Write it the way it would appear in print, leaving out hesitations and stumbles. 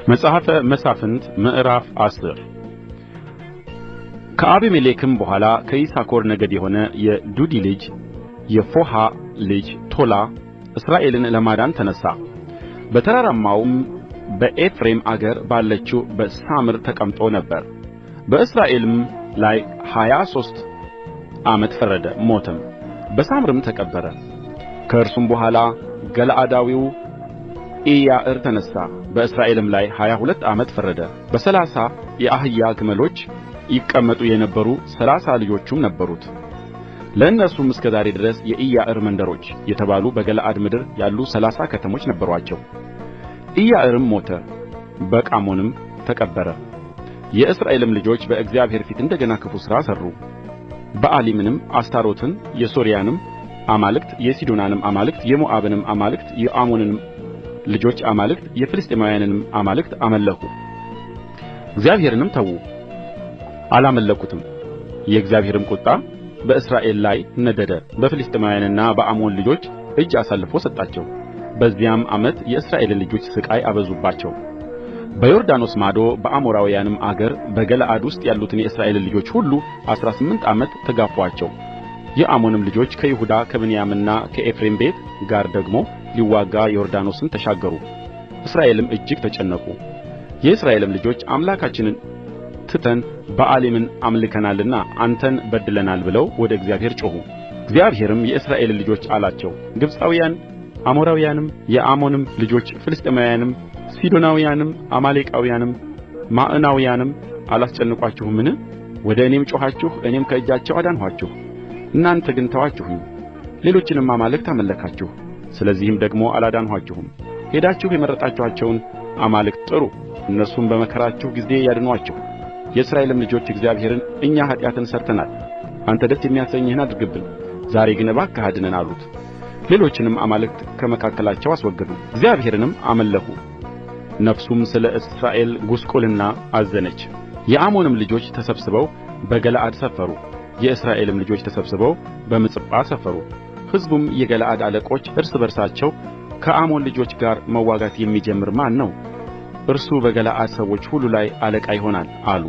መጽሐፈ መሣፍንት ምዕራፍ 10 ከአቤሜሌክም በኋላ ከይሳኮር ነገድ የሆነ የዱዲ ልጅ የፎሖ ልጅ ቶላ እስራኤልን ለማዳን ተነሣ። በተራራማውም በኤፍሬም አገር ባለችው በሳምር ተቀምጦ ነበር። በእስራኤልም ላይ 23 ዓመት ፈረደ፣ ሞተም፣ በሳምርም ተቀበረ። ከእርሱም በኋላ ገለዓዳዊው ኢያዕር ተነሣ፣ በእስራኤልም ላይ 22 ዓመት ፈረደ። በ30 የአህያ ግመሎች ይቀመጡ የነበሩ 30 ልጆችም ነበሩት። ለእነርሱም እስከ ዛሬ ድረስ የኢያዕር መንደሮች የተባሉ በገለዓድ ምድር ያሉ 30 ከተሞች ነበሩአቸው። ኢያዕርም ሞተ፣ በቃሞንም ተቀበረ። የእስራኤልም ልጆች በእግዚአብሔር ፊት እንደ ገና ክፉ ሥራ ሠሩ። በኣሊምንም አስታሮትን፣ የሶርያንም አማልክት፣ የሲዶናንም አማልክት፣ የሞዓብንም አማልክት፣ የአሞንንም ልጆች አማልክት፣ የፍልስጥኤማውያንንም አማልክት አመለኩ። እግዚአብሔርንም ተዉ፣ አላመለኩትም። የእግዚአብሔርም ቍጣ በእስራኤል ላይ ነደደ፣ በፍልስጥኤማውያንና በአሞን ልጆች እጅ አሳልፎ ሰጣቸው። በዚያም ዓመት የእስራኤልን ልጆች ሥቃይ አበዙባቸው። በዮርዳኖስ ማዶ በአሞራውያንም አገር በገለዓድ ውስጥ ያሉትን የእስራኤልን ልጆች ሁሉ 18 ዓመት ተጋፉአቸው። የአሞንም ልጆች ከይሁዳ ከብንያምና ከኤፍሬም ቤት ጋር ደግሞ ሊዋጋ ዮርዳኖስን ተሻገሩ። እስራኤልም እጅግ ተጨነቁ። የእስራኤልም ልጆች አምላካችንን ትተን በኣሊምን አምልከናልና አንተን በድለናል ብለው ወደ እግዚአብሔር ጮኹ። እግዚአብሔርም የእስራኤልን ልጆች አላቸው፣ ግብጻውያን፣ አሞራውያንም፣ የአሞንም ልጆች፣ ፍልስጥኤማውያንም፣ ሲዶናውያንም፣ አማሌቃውያንም፣ ማዖናውያንም አላስጨነቋችሁምን? ወደ እኔም ጮኻችሁ፣ እኔም ከእጃቸው አዳንኋችሁ። እናንተ ግን ተዋችሁኝ፣ ሌሎችንም አማልክት አመለካችሁ። ስለዚህም ደግሞ አላዳንኋችሁም። ሄዳችሁ የመረጣችኋቸውን አማልክት ጥሩ፣ እነርሱም በመከራችሁ ጊዜ ያድኑአችሁ። የእስራኤልም ልጆች እግዚአብሔርን እኛ ኃጢአትን ሠርተናል፣ አንተ ደስ የሚያሰኝህን አድርግብን፣ ዛሬ ግን እባክህ አድነን አሉት። ሌሎችንም አማልክት ከመካከላቸው አስወገዱ፣ እግዚአብሔርንም አመለኩ። ነፍሱም ስለ እስራኤል ጕስቍልና አዘነች። የአሞንም ልጆች ተሰብስበው በገለዓድ ሰፈሩ፣ የእስራኤልም ልጆች ተሰብስበው በምጽጳ ሰፈሩ። ሕዝቡም የገለዓድ አለቆች እርስ በርሳቸው ከአሞን ልጆች ጋር መዋጋት የሚጀምር ማን ነው? እርሱ በገለዓድ ሰዎች ሁሉ ላይ አለቃ ይሆናል አሉ።